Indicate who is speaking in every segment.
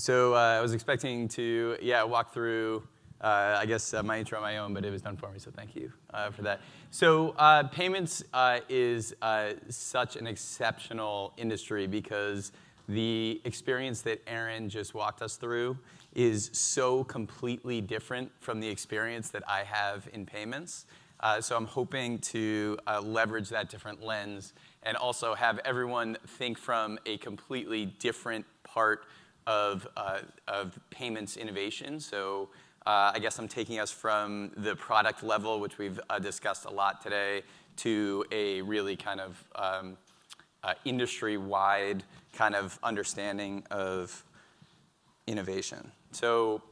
Speaker 1: So I was expecting to, walk through, I guess, my intro on my own, but it was done for me, so thank you for that. So payments is such an exceptional industry because the experience that Aaron just walked us through is so completely different from the experience that I have in payments. So I'm hoping to leverage that different lens and also have everyone think from a completely different part of payments innovation. So I guess I'm taking us from the product level, which we've discussed a lot today, to a really kind of industry-wide kind of understanding of innovation. So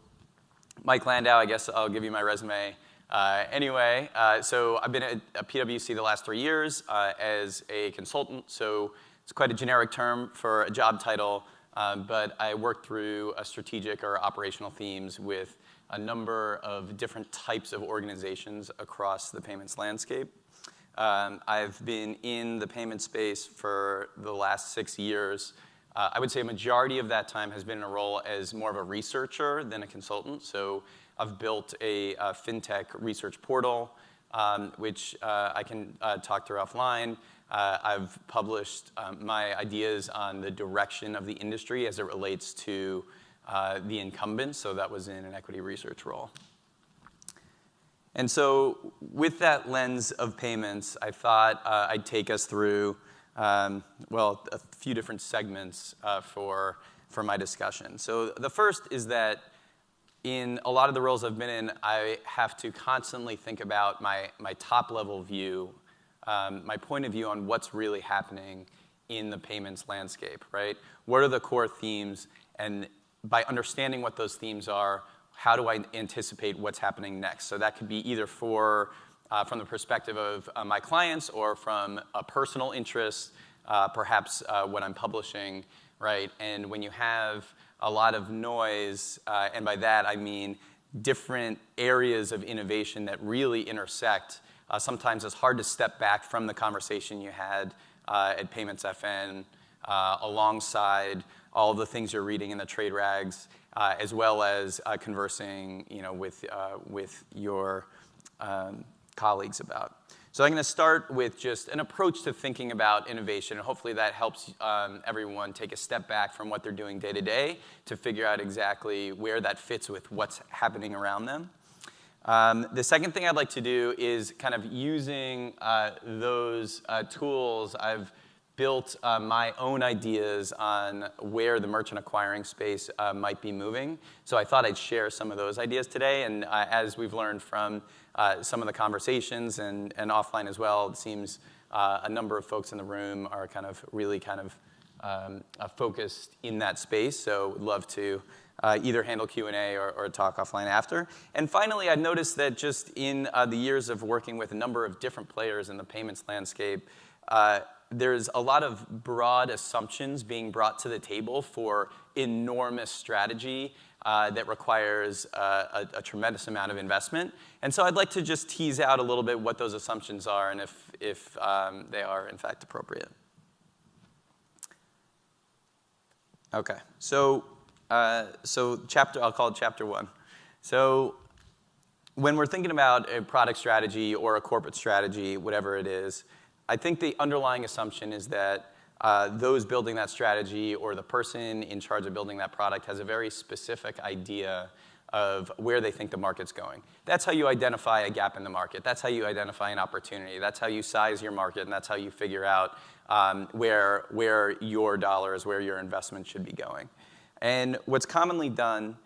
Speaker 1: Mike Landau, I guess I'll give you my resume. So I've been at PwC the last 3 years as a consultant. So it's quite a generic term for a job title, but I worked through strategic or operational themes with a number of different types of organizations across the payments landscape. I've been in the payment space for the last 6 years. I would say a majority of that time has been in a role as more of a researcher than a consultant. So I've built a fintech research portal, which I can talk through offline. I've published my ideas on the direction of the industry as it relates to the incumbents. So that was in an equity research role. And so with that lens of payments, I thought I'd take us through, a few different segments for my discussion. So the first is that in a lot of the roles I've been in, I have to constantly think about my top-level view, my point of view on what's really happening in the payments landscape, right? What are the core themes? And by understanding what those themes are, how do I anticipate what's happening next? So that could be either from the perspective of my clients or from a personal interest, perhaps what I'm publishing, right? And when you have a lot of noise, and by that I mean different areas of innovation that really intersect, sometimes it's hard to step back from the conversation you had at PAYMENTSfn alongside all the things you're reading in the trade rags, as well as conversing with your colleagues about. So I'm going to start with just an approach to thinking about innovation, and hopefully that helps everyone take a step back from what they're doing day to day to figure out exactly where that fits with what's happening around them. The second thing I'd like to do is kind of using those tools. I've built my own ideas on where the merchant acquiring space might be moving. So I thought I'd share some of those ideas today. And as we've learned from some of the conversations and offline as well, it seems a number of folks in the room are really focused in that space. So would love to either handle Q&A or talk offline after. And finally, I've noticed that just in the years of working with a number of different players in the payments landscape, there's a lot of broad assumptions being brought to the table for enormous strategy that requires a tremendous amount of investment. And so I'd like to just tease out a little bit what those assumptions are and if they are, in fact, appropriate. OK, so I'll call it chapter 1. So when we're thinking about a product strategy or a corporate strategy, whatever it is, I think the underlying assumption is that those building that strategy or the person in charge of building that product has a very specific idea of where they think the market's going. That's how you identify a gap in the market. That's how you identify an opportunity. That's how you size your market, and that's how you figure out where your dollars, where your investment should be going. And what's commonly done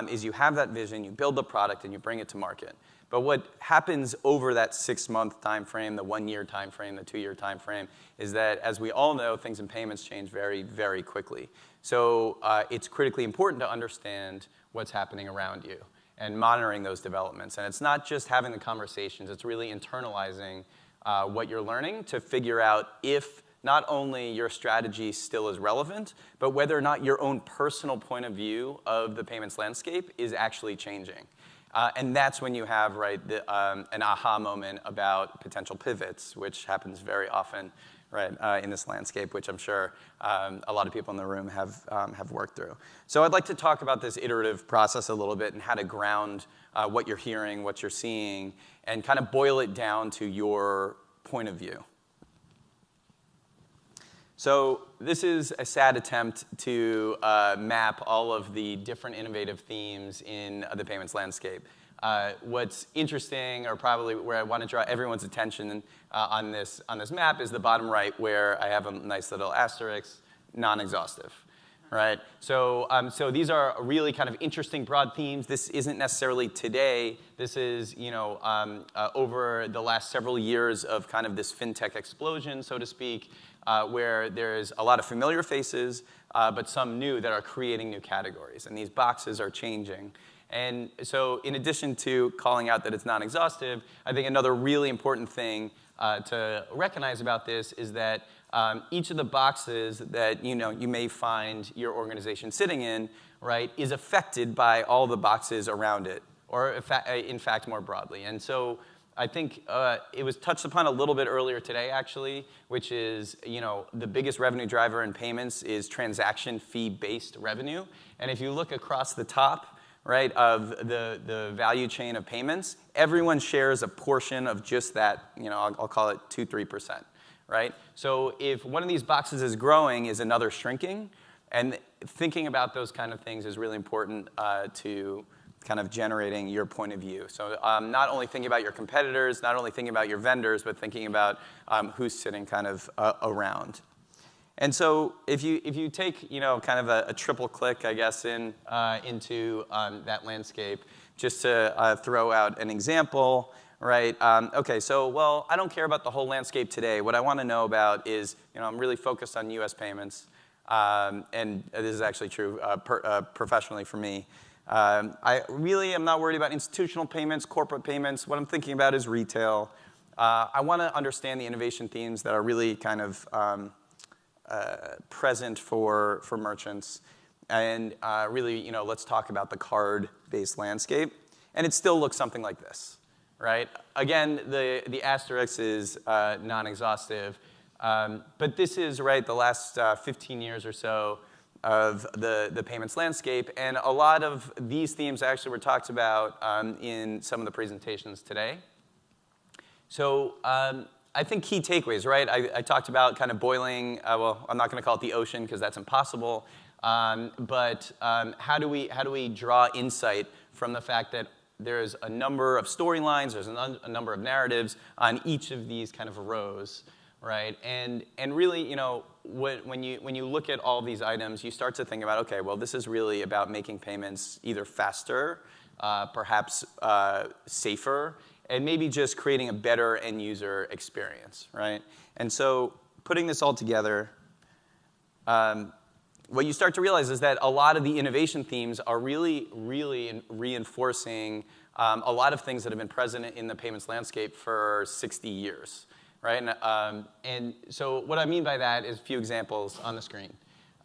Speaker 1: is you have that vision, you build the product, and you bring it to market. But what happens over that 6-month time frame, the 1-year time frame, the 2-year time frame, is that, as we all know, things in payments change very, very quickly. So it's critically important to understand what's happening around you and monitoring those developments. And it's not just having the conversations. It's really internalizing what you're learning to figure out if not only your strategy still is relevant, but whether or not your own personal point of view of the payments landscape is actually changing. And that's when you have an aha moment about potential pivots, which happens very often right, in this landscape, which I'm sure a lot of people in the room have worked through. So I'd like to talk about this iterative process a little bit and how to ground what you're hearing, what you're seeing, and kind of boil it down to your point of view. So this is a sad attempt to map all of the different innovative themes in the payments landscape. What's interesting, or probably where I want to draw everyone's attention on this map, is the bottom right, where I have a nice little asterisk, non-exhaustive, right? So these are really kind of interesting broad themes. This isn't necessarily today. This is, over the last several years of kind of this fintech explosion, so to speak, where there's a lot of familiar faces, but some new that are creating new categories. And these boxes are changing. And so in addition to calling out that it's non-exhaustive, I think another really important thing to recognize about this is that each of the boxes that you may find your organization sitting in, right, is affected by all the boxes around it, or in fact more broadly. And so I think it was touched upon a little bit earlier today, actually, which is, the biggest revenue driver in payments is transaction fee-based revenue. And if you look across the top, right, of the value chain of payments, everyone shares a portion of just that, I'll call it 2-3%, right? So if one of these boxes is growing, is another shrinking? And thinking about those kind of things is really important to kind of generating your point of view. So not only thinking about your competitors, not only thinking about your vendors, but thinking about who's sitting kind of around. And so if you take kind of a triple click, I guess, into that landscape, just to throw out an example, right? Okay, so well, I don't care about the whole landscape today. What I want to know about is, I'm really focused on U.S. payments, and this is actually true professionally for me. I really am not worried about institutional payments, corporate payments. What I'm thinking about is retail. I want to understand the innovation themes that are really kind of present for merchants. And really, let's talk about the card-based landscape. And it still looks something like this, right? Again, the asterisk is non-exhaustive. But this is, right, the last 15 years or so of the payments landscape. And a lot of these themes actually were talked about in some of the presentations today. So I think key takeaways, right? I talked about kind of boiling, well, I'm not going to call it the ocean because that's impossible. But how do we draw insight from the fact that there's a number of storylines, there's a number of narratives on each of these kind of rows, right? And really, when you look at all these items, you start to think about, okay, well, this is really about making payments either faster, perhaps safer, and maybe just creating a better end user experience, right? And so putting this all together, what you start to realize is that a lot of the innovation themes are really, really reinforcing a lot of things that have been present in the payments landscape for 60 years, right? And so what I mean by that is a few examples on the screen.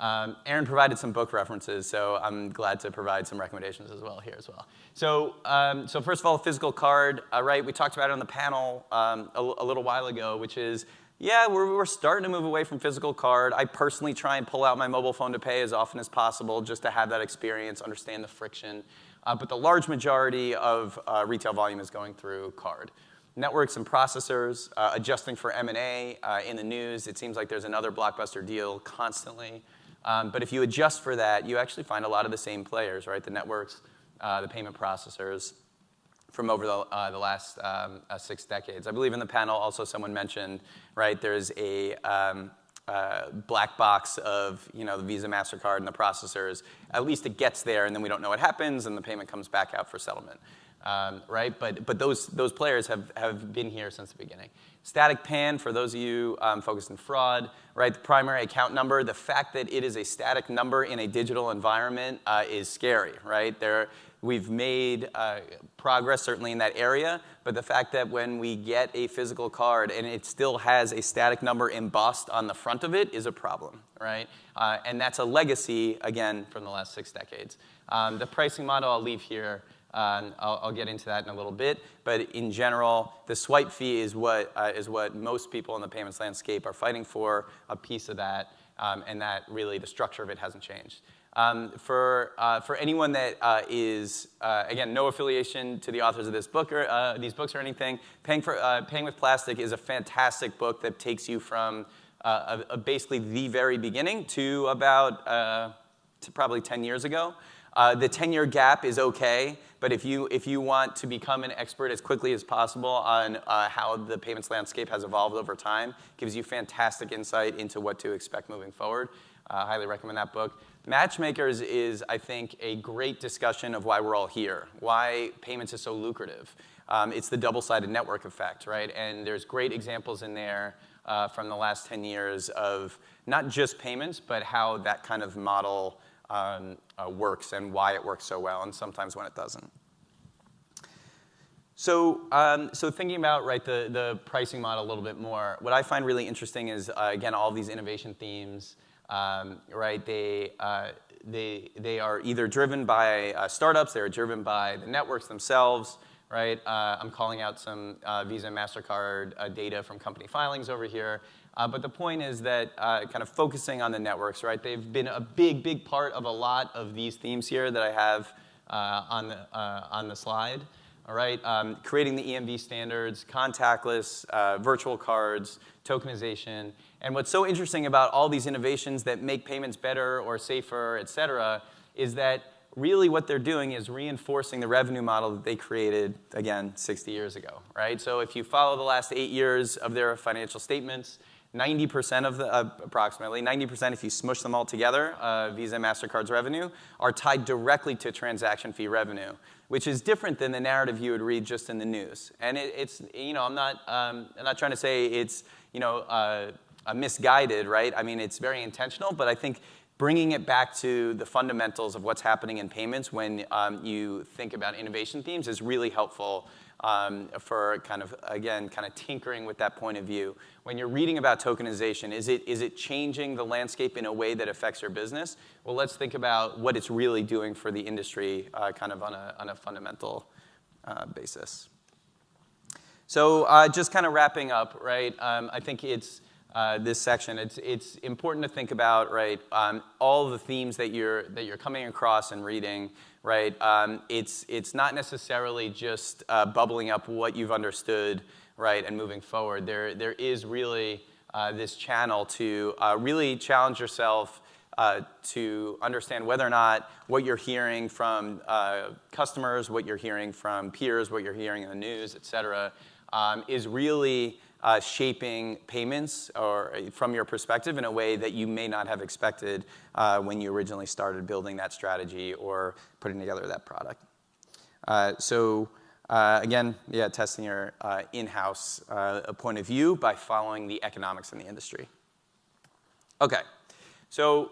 Speaker 1: Aaron provided some book references, so I'm glad to provide some recommendations as well here as well. So first of all, physical card, right? We talked about it on the panel a little while ago, which is, yeah, we're starting to move away from physical card. I personally try and pull out my mobile phone to pay as often as possible just to have that experience, understand the friction. But the large majority of retail volume is going through card. Networks and processors, adjusting for M&A in the news. It seems like there's another blockbuster deal constantly. But if you adjust for that, you actually find a lot of the same players, right? The networks, the payment processors from over the last 6 decades. I believe in the panel also someone mentioned, right, there's a black box of the Visa, MasterCard, and the processors. At least it gets there, and then we don't know what happens, and the payment comes back out for settlement. Right? But those players have been here since the beginning. Static PAN, for those of you focused in fraud, right? The primary account number, the fact that it is a static number in a digital environment is scary, right? We've made progress, certainly in that area, but the fact that when we get a physical card and it still has a static number embossed on the front of it is a problem, right? And that's a legacy, again, from the last 6 decades. The pricing model I'll leave here. I'll get into that in a little bit. But in general, the swipe fee is what most people in the payments landscape are fighting for, a piece of that, and that really the structure of it hasn't changed. For anyone that is, again, no affiliation to the authors of this book or these books or anything, Paying with Plastic is a fantastic book that takes you from basically the very beginning to about to probably 10 years ago. The 10-year gap is okay, but if you want to become an expert as quickly as possible on how the payments landscape has evolved over time, gives you fantastic insight into what to expect moving forward. I highly recommend that book. Matchmakers is, I think, a great discussion of why we're all here, why payments is so lucrative. It's the double-sided network effect, right? And there's great examples in there from the last 10 years of not just payments, but how that kind of model works and why it works so well, and sometimes when it doesn't. So thinking about the pricing model a little bit more, what I find really interesting is again all these innovation themes. Right? They are either driven by startups, they are driven by the networks themselves, right? I'm calling out some Visa and MasterCard data from company filings over here. But the point is that kind of focusing on the networks, right? They've been a big part of a lot of these themes here that I have on the slide. All right, creating the EMV standards, contactless, virtual cards, tokenization. And what's so interesting about all these innovations that make payments better or safer, et cetera, is that really what they're doing is reinforcing the revenue model that they created, again, 60 years ago, right? So if you follow the last 8 years of their financial statements, 90% of the, approximately, 90% if you smush them all together, Visa and MasterCard's revenue, are tied directly to transaction fee revenue, which is different than the narrative you would read just in the news. And it's, you know, I'm not trying to say it's, you know, misguided, right? I mean, it's very intentional, but I think bringing it back to the fundamentals of what's happening in payments when you think about innovation themes is really helpful for kind of, again, kind of tinkering with that point of view. When you're reading about tokenization, is it changing the landscape in a way that affects your business? Well, let's think about what it's really doing for the industry kind of on a fundamental basis. So just kind of wrapping up, right, I think it's this section, it's important to think about, right, all the themes that you're coming across and reading, right? It's not necessarily just bubbling up what you've understood, right, and moving forward. There is really this channel to really challenge yourself to understand whether or not what you're hearing from customers, what you're hearing from peers, what you're hearing in the news, et cetera, is really shaping payments or from your perspective in a way that you may not have expected when you originally started building that strategy or putting together that product. Again, yeah, testing your in-house point of view by following the economics in the industry. Okay, so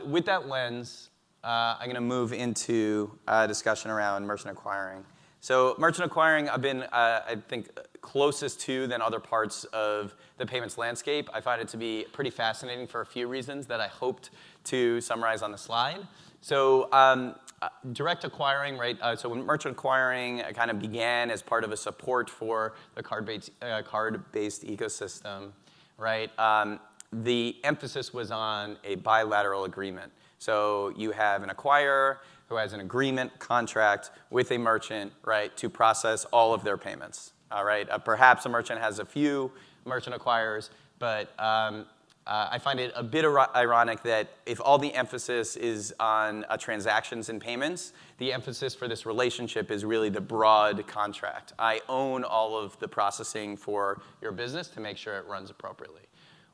Speaker 1: with that lens, I'm going to move into a discussion around merchant acquiring. So merchant acquiring, I've been, I think, closest to than other parts of the payments landscape. I find it to be pretty fascinating for a few reasons that I hoped to summarize on the slide. So direct acquiring, right? So when merchant acquiring kind of began as part of a support for the card-based ecosystem, right? The emphasis was on a bilateral agreement. So you have an acquirer who has an agreement, contract with a merchant, right, to process all of their payments. All right, perhaps a merchant has a few merchant acquirers, but I find it a bit ironic that if all the emphasis is on transactions and payments, the emphasis for this relationship is really the broad contract. I own all of the processing for your business to make sure it runs appropriately.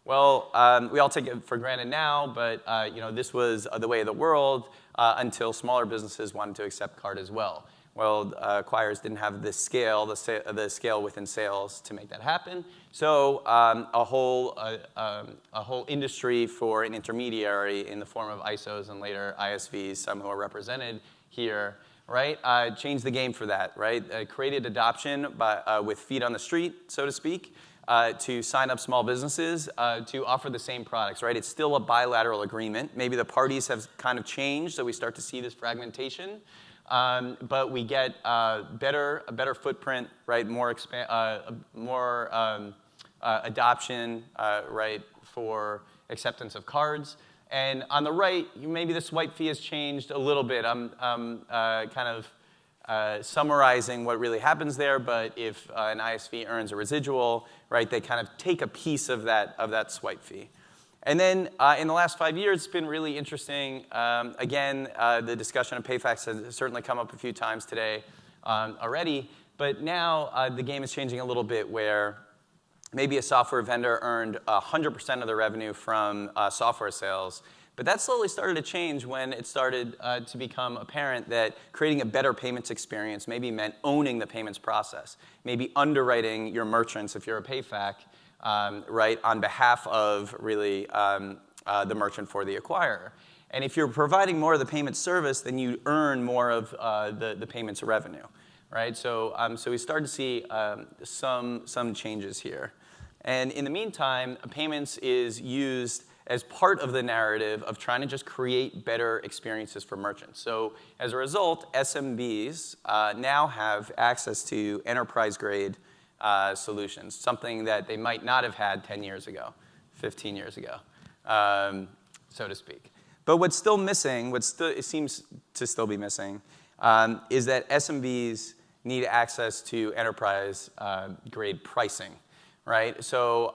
Speaker 1: Well, we all take it for granted now, but you know, this was the way of the world until smaller businesses wanted to accept card as well. Well, acquirers didn't have the scale, the scale within sales to make that happen. So a whole industry for an intermediary in the form of ISOs and later ISVs, some who are represented here, right? Changed the game for that, right? Created adoption by, with feet on the street, so to speak. to sign up small businesses to offer the same products, right? It's still a bilateral agreement. Maybe the parties have kind of changed, so we start to see this fragmentation. But we get a better footprint, right? More adoption, right, for acceptance of cards. And on the right, maybe the swipe fee has changed a little bit. I'm kind of summarizing what really happens there, but if an ISV earns a residual, right, they kind of take a piece of that swipe fee. And then in the last 5 years, it's been really interesting. Again, the discussion of PayFacs has certainly come up a few times today already, but now the game is changing a little bit where maybe a software vendor earned 100% of the revenue from software sales. But that slowly started to change when it started to become apparent that creating a better payments experience maybe meant owning the payments process, maybe underwriting your merchants if you're a PayFac, right, on behalf of really the merchant for the acquirer. And if you're providing more of the payment service, then you earn more of the payments revenue, right? So we started to see some changes here. And in the meantime, payments is used as part of the narrative of trying to just create better experiences for merchants. So as a result, SMBs now have access to enterprise-grade solutions, something that they might not have had 10 years ago, 15 years ago, so to speak. But what's still missing, it seems to still be missing, is that SMBs need access to enterprise-grade pricing. Right? So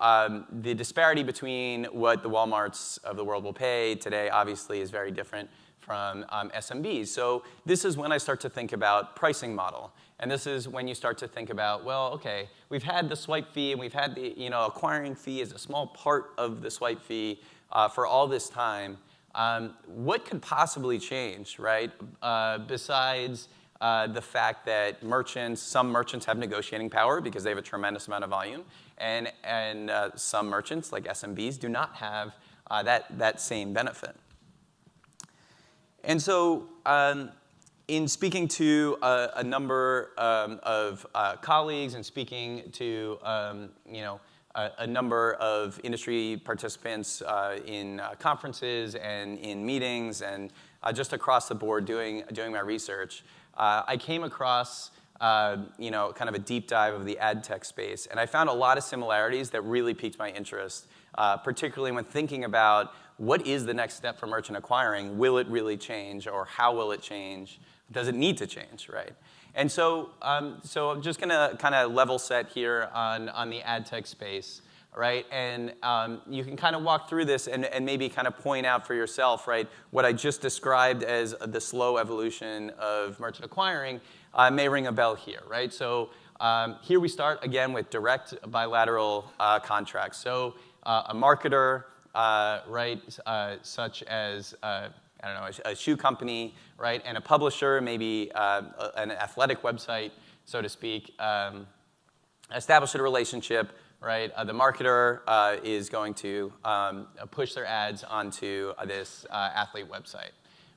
Speaker 1: the disparity between what the Walmarts of the world will pay today obviously is very different from SMBs. So this is when I start to think about pricing model. And this is when you start to think about, well, okay, we've had the swipe fee and we've had the acquiring fee as a small part of the swipe fee for all this time. What could possibly change, right? Besides the fact that some merchants have negotiating power because they have a tremendous amount of volume, and some merchants, like SMBs, do not have that same benefit. And so in speaking to a number of colleagues and speaking to a number of industry participants in conferences and in meetings and just across the board doing my research, I came across kind of a deep dive of the ad tech space, and I found a lot of similarities that really piqued my interest, particularly when thinking about what is the next step for merchant acquiring. Will it really change, or how will it change? Does it need to change, right? And so I'm just going to kind of level set here on the ad tech space, right? And you can kind of walk through this and maybe kind of point out for yourself, right, what I just described as the slow evolution of merchant acquiring may ring a bell here, right? So here we start, again, with direct bilateral contracts. So a marketer, right, such as, I don't know, a shoe company, right, and a publisher, maybe an athletic website, so to speak, establish a relationship, right? The marketer is going to push their ads onto this athlete website,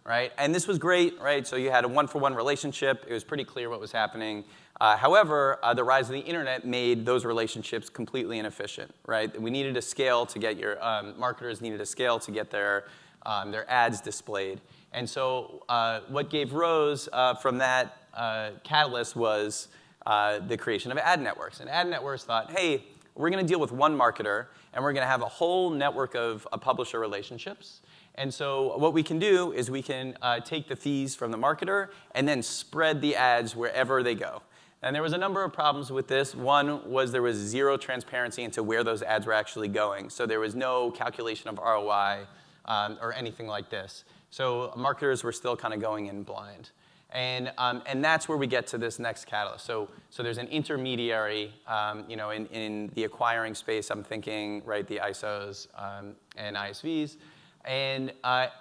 Speaker 1: right? And this was great, right? So you had a one-for-one relationship. It was pretty clear what was happening. However, the rise of the internet made those relationships completely inefficient, right? We needed a scale to get marketers needed a scale to get their ads displayed. And so what gave rise from that catalyst was the creation of ad networks. And ad networks thought, hey, we're going to deal with one marketer, and we're going to have a whole network of publisher relationships. And so what we can do is we can take the fees from the marketer and then spread the ads wherever they go. And there was a number of problems with this. One was there was zero transparency into where those ads were actually going. So there was no calculation of ROI or anything like this. So marketers were still kind of going in blind. And that's where we get to this next catalyst. So there's an intermediary, in the acquiring space. I'm thinking, right, the ISOs and ISVs. And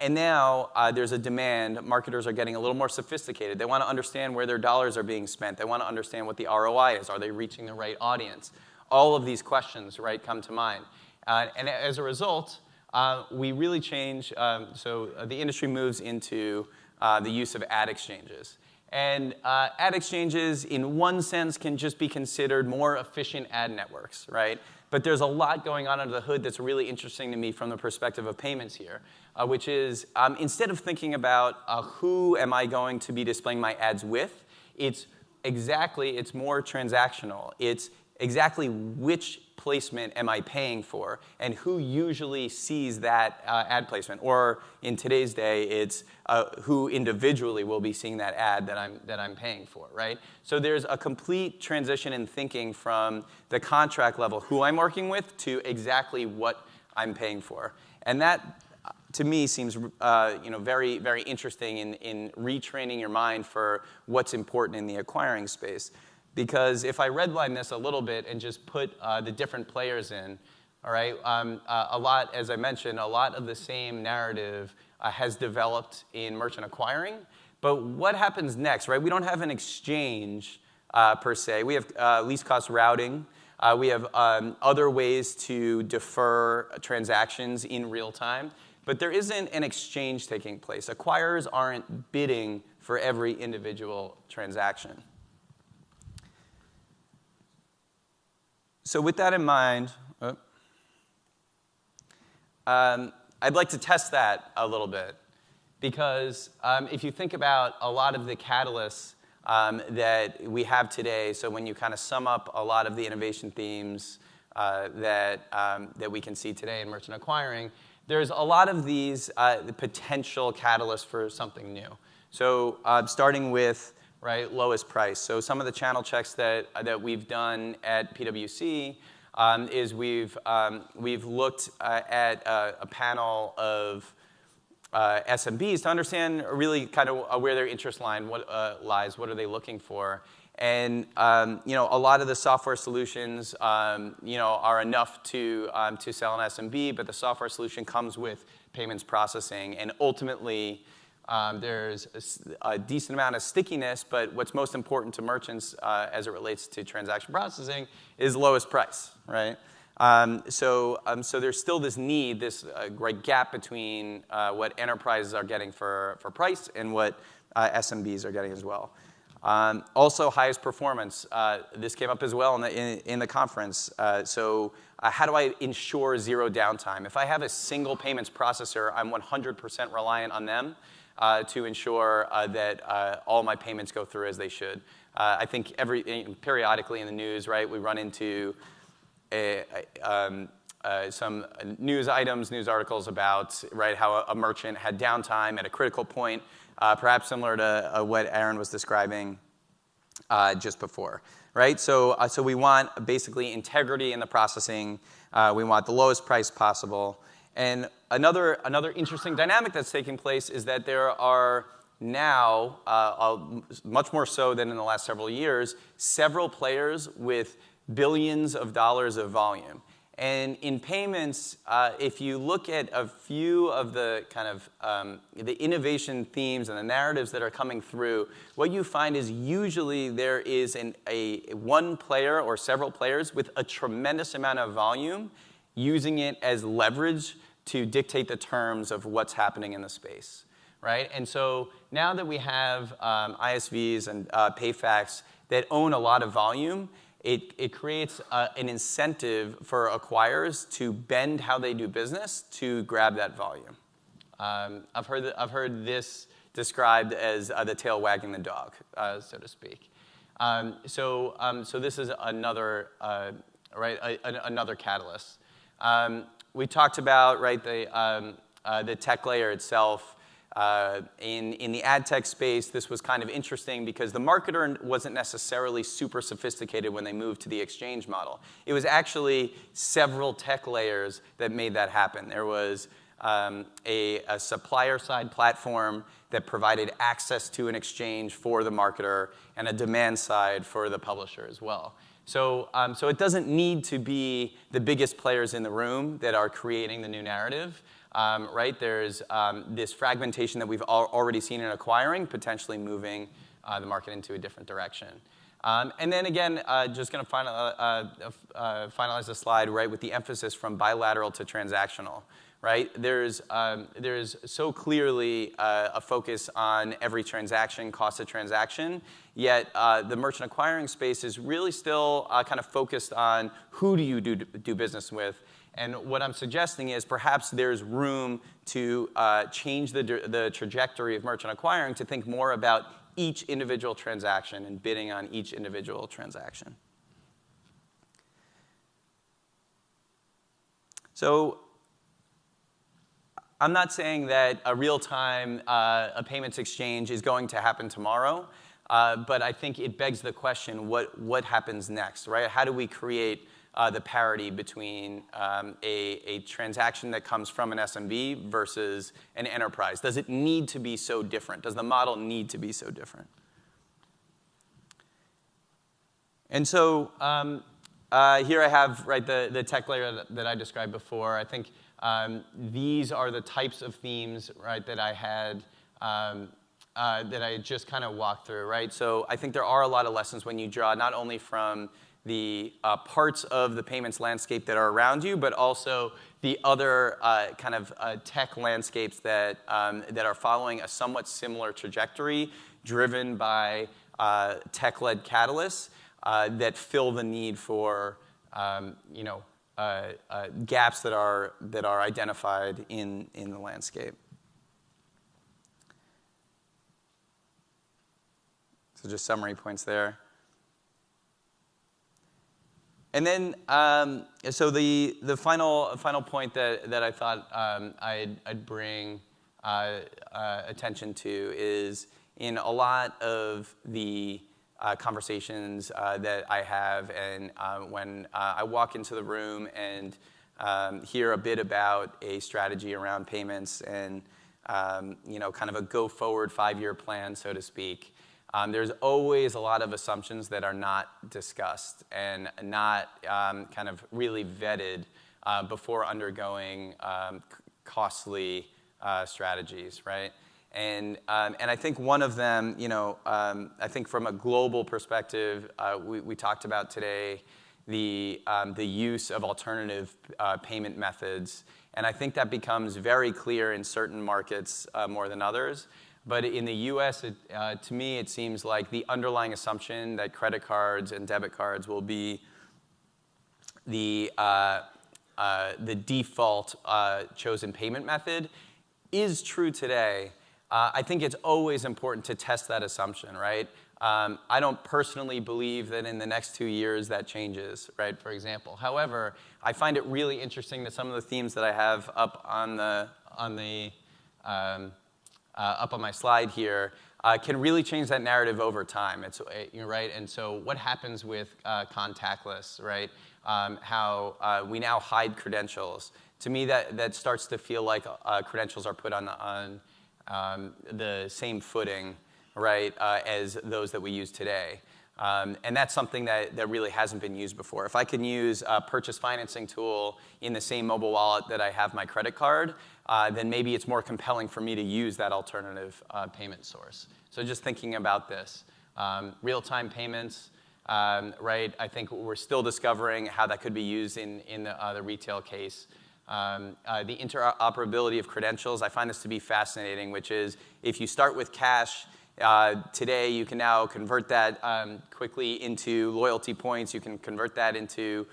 Speaker 1: now there's a demand. Marketers are getting a little more sophisticated. They want to understand where their dollars are being spent. They want to understand what the ROI is. Are they reaching the right audience? All of these questions, right, come to mind. And as a result, we really change. So the industry moves into the use of ad exchanges. And ad exchanges, in one sense, can just be considered more efficient ad networks, right? But there's a lot going on under the hood that's really interesting to me from the perspective of payments here, which is instead of thinking about who am I going to be displaying my ads with, it's more transactional. It's exactly which placement am I paying for, and who usually sees that ad placement. Or in today's day, it's who individually will be seeing that ad that I'm paying for, right? So there's a complete transition in thinking from the contract level, who I'm working with, to exactly what I'm paying for. And that, to me, seems very, very interesting in retraining your mind for what's important in the acquiring space. Because if I redline this a little bit and just put the different players in, all right, as I mentioned, a lot of the same narrative has developed in merchant acquiring. But what happens next, right? We don't have an exchange per se. We have least cost routing. We have other ways to defer transactions in real time. But there isn't an exchange taking place. Acquirers aren't bidding for every individual transaction. So with that in mind, I'd like to test that a little bit. Because if you think about a lot of the catalysts that we have today, so when you kind of sum up a lot of the innovation themes that we can see today in merchant acquiring, there's a lot of these potential catalysts for something new. So starting with lowest price. So some of the channel checks that we've done at PwC is we've looked at a panel of SMBs to understand really kind of where their interest lies, what are they looking for. And a lot of the software solutions are enough to sell an SMB, but the software solution comes with payments processing, and ultimately there's a decent amount of stickiness, but what's most important to merchants as it relates to transaction processing is lowest price, right? So there's still this need, this great gap between what enterprises are getting for price and what SMBs are getting as well. Also, highest performance. This came up as well in the conference. So how do I ensure zero downtime? If I have a single payments processor, I'm 100% reliant on them to ensure that all my payments go through as they should. I think periodically in the news, right, we run into some news articles about how a merchant had downtime at a critical point, perhaps similar to what Aaron was describing just before, right? So we want basically integrity in the processing. We want the lowest price possible. And another interesting dynamic that's taking place is that there are now, much more so than in the last several years, several players with billions of dollars of volume. And in payments, if you look at a few of the kind of the innovation themes and the narratives that are coming through, what you find is usually there is one player or several players with a tremendous amount of volume using it as leverage to dictate the terms of what's happening in the space, right? And so now that we have ISVs and PayFacs that own a lot of volume, it creates an incentive for acquirers to bend how they do business to grab that volume. I've heard this described as the tail wagging the dog, so to speak. So this is another another catalyst. We talked about the tech layer itself. In the ad tech space, this was kind of interesting because the marketer wasn't necessarily super sophisticated when they moved to the exchange model. It was actually several tech layers that made that happen. There was a supplier-side platform that provided access to an exchange for the marketer and a demand side for the publisher as well. So it doesn't need to be the biggest players in the room that are creating the new narrative. Right? There's this fragmentation that we've already seen in acquiring, potentially moving the market into a different direction. And then again, just going to finalize the slide, right, with the emphasis from bilateral to transactional, right? There's so clearly a focus on every transaction, cost of transaction, yet the merchant acquiring space is really still kind of focused on who do you do business with. And what I'm suggesting is perhaps there's room to change the trajectory of merchant acquiring to think more about each individual transaction and bidding on each individual transaction. So I'm not saying that a real-time a payments exchange is going to happen tomorrow, but I think it begs the question, what happens next, right? How do we create the parity between a transaction that comes from an SMB versus an enterprise? Does it need to be so different? Does the model need to be so different? And so here I have the tech layer that I described before. I think these are the types of themes that I had that I just kind of walked through, right? So I think there are a lot of lessons when you draw not only from the parts of the payments landscape that are around you, but also the other kind of tech landscapes that are following a somewhat similar trajectory, driven by tech-led catalysts that fill the need for gaps that are identified in the landscape. So just summary points there. And then, so the final point that I thought I'd bring attention to is in a lot of the conversations that I have, and when I walk into the room and hear a bit about a strategy around payments and kind of a go-forward 5-year plan, so to speak. There's always a lot of assumptions that are not discussed and not kind of really vetted before undergoing costly strategies, right? And I think one of them, I think from a global perspective, we talked about today the use of alternative payment methods, and I think that becomes very clear in certain markets more than others. But in the US, to me, it seems like the underlying assumption that credit cards and debit cards will be the default chosen payment method is true today. I think it's always important to test that assumption, right? I don't personally believe that in the next 2 years that changes, right, for example. However, I find it really interesting that some of the themes that I have up on my slide here can really change that narrative over time. Right? And so what happens with contactless, right? How we now hide credentials. To me, that starts to feel like credentials are put on the same footing, right, as those that we use today. And that's something that really hasn't been used before. If I can use a purchase financing tool in the same mobile wallet that I have my credit card, then maybe it's more compelling for me to use that alternative payment source. So just thinking about this. Real-time payments, right? I think we're still discovering how that could be used in the retail case. The interoperability of credentials, I find this to be fascinating, which is if you start with cash, today you can now convert that quickly into loyalty points. You can convert that into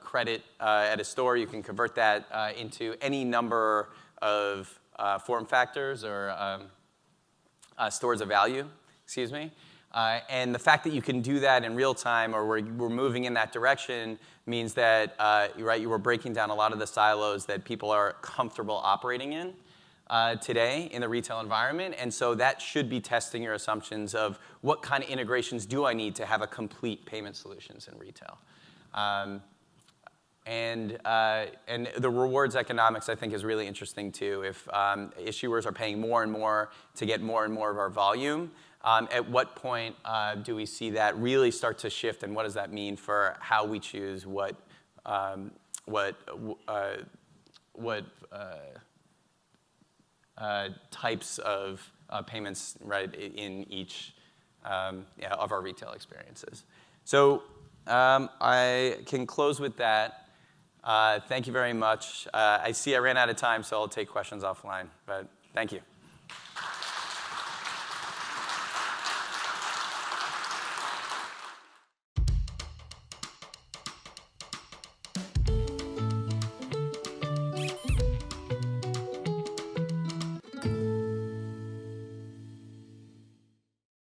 Speaker 1: credit at a store. You can convert that into any number of form factors or stores of value, excuse me. And the fact that you can do that in real time, or we're moving in that direction, means that right, you were breaking down a lot of the silos that people are comfortable operating in today in the retail environment. And so that should be testing your assumptions of what kind of integrations do I need to have a complete payment solutions in retail. And the rewards economics, I think, is really interesting, too. If issuers are paying more and more to get more and more of our volume, at what point do we see that really start to shift, and what does that mean for how we choose what types of payments, right, in each of our retail experiences? So I can close with that. Thank you very much. I see I ran out of time, so I'll take questions offline, but thank you.